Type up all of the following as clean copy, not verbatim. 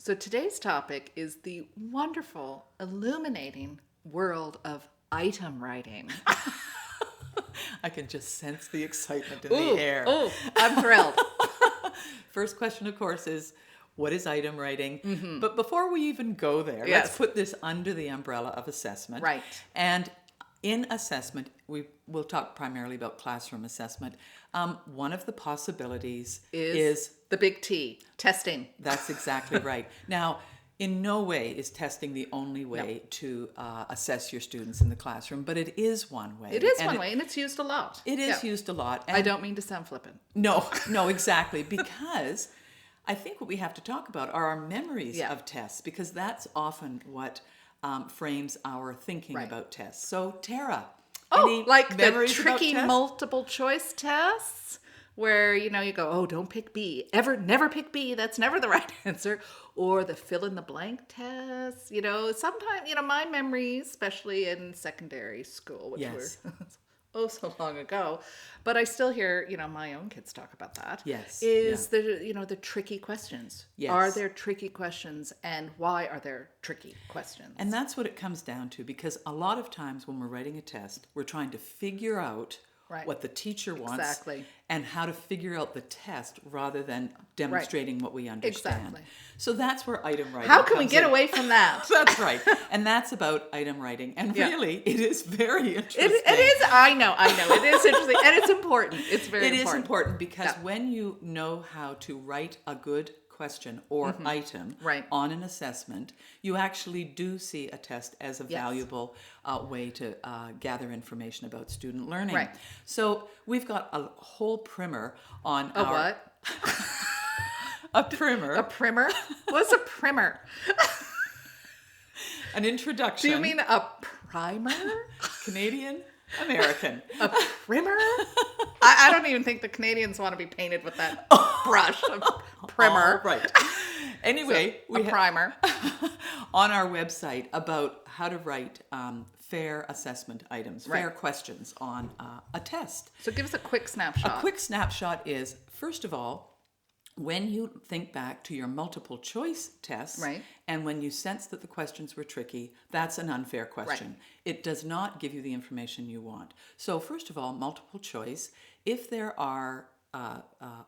So today's topic is the wonderful, illuminating world of item writing. I can just sense the excitement in Ooh, the air. oh, I'm thrilled. First question, of course, is what is item writing? But before we even go there, Yes. let's put this under the umbrella of assessment. Right. And in assessment, we will talk primarily about classroom assessment. One of the possibilities is The big T, testing. that's exactly right. Now, in no way is testing the only way to assess your students in the classroom, but it is one way. It is And one way, and it's used a lot. It is Yeah. used a lot. I don't mean to sound flippant. No, no, exactly. Because I think what we have to talk about are our memories Yeah. of tests, because that's often what frames our thinking Right. about tests. So, Tara, Oh, any like the memories about tricky tests? multiple choice tests where, you go, oh, don't pick B. Never pick B. That's never the right answer. Or the fill in the blank tests. Sometimes, my memories, especially in secondary school, which Yes. were oh so long ago, but I still hear, my own kids talk about that. Yes, Is the tricky questions. Yes. Are there tricky questions, and why are there tricky questions? And that's what it comes down to, because a lot of times when we're writing a test, we're trying to figure out Right. what the teacher wants Exactly. and how to figure out the test rather than demonstrating what we understand. Exactly. So that's where item writing How can we comes get in. away from that? That's right. And that's about item writing. And Yeah. really, it is very interesting. It is. I know. It is interesting, and it's important. It's very It is important. important because Yeah. when you know how to write a good question or item Right. on an assessment, you actually do see a test as a Yes. valuable way to gather information about student learning. Right. So we've got a whole primer on A our what? a primer, A primer? What's a primer? an introduction. Do you mean a primer? Canadian American? A primer? I don't even think the Canadians want to be painted with that brush. A primer. All right. Anyway, A primer. on our website about how to write fair assessment items, fair Right. questions on a test. So give us a quick snapshot. A quick snapshot is, first of all, when you think back to your multiple choice tests, Right. and when you sense that the questions were tricky, that's an unfair question. It does not give you the information you want. So first of all, multiple choice, if there are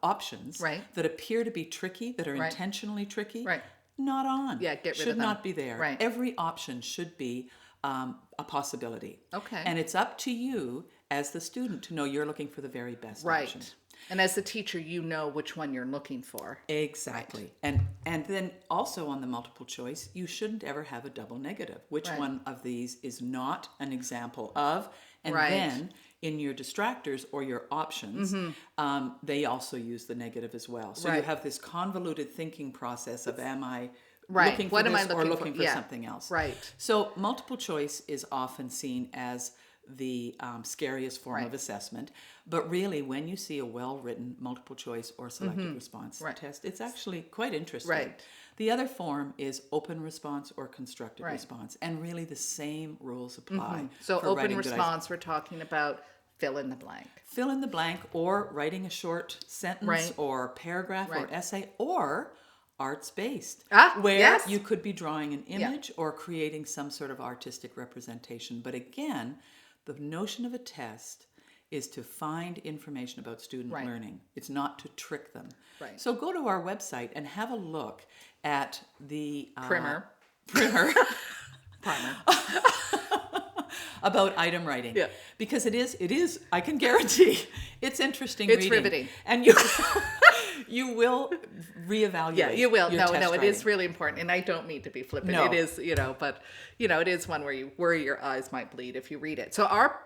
options Right. that appear to be tricky, that are Right. intentionally tricky, Right. not on. Yeah, get rid should of them. not be there. Right. Every option should be a possibility. Okay. And it's up to you as the student to know you're looking for the very best option. Right. And as the teacher, you know which one you're looking for. Exactly. And then also on the multiple choice, you shouldn't ever have a double negative. Which Right. one of these is not an example of? And Right. then in your distractors or your options, they also use the negative as well. So you Right. have this convoluted thinking process of am I Right. looking for What am I this or looking looking for? for Yeah. something else? Right. So multiple choice is often seen as the scariest form Right. of assessment. But really, when you see a well-written multiple choice or selective response Right. test, it's actually quite interesting. Right. The other form is open response or constructive Right. response. And really the same rules apply. So for open writing good response, we're talking about fill in the blank. fill in the blank or writing a short sentence Right. or paragraph or Right. essay or arts-based, Ah, where yes. you could be drawing an image or creating some sort of artistic representation. But again, the notion of a test is to find information about student Right. learning. It's not to trick them. Right. So go to our website and have a look at the Primer. primer Primer. about item writing. Yeah. Because it is, I can guarantee, it's interesting It's reading. riveting. And you you will reevaluate. Yeah, you will. your No, test it is writing. really important. And I don't mean to be flippant. No. It is, but it is one where you worry your eyes might bleed if you read it. So our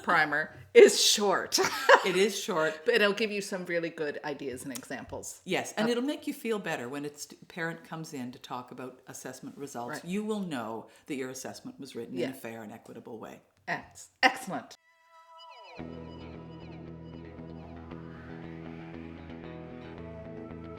primer is short. It is short. But it'll give you some really good ideas and examples. Yes, and it'll make you feel better when a parent comes in to talk about assessment results. Right. You will know that your assessment was written in a Yes. fair and equitable way. Excellent.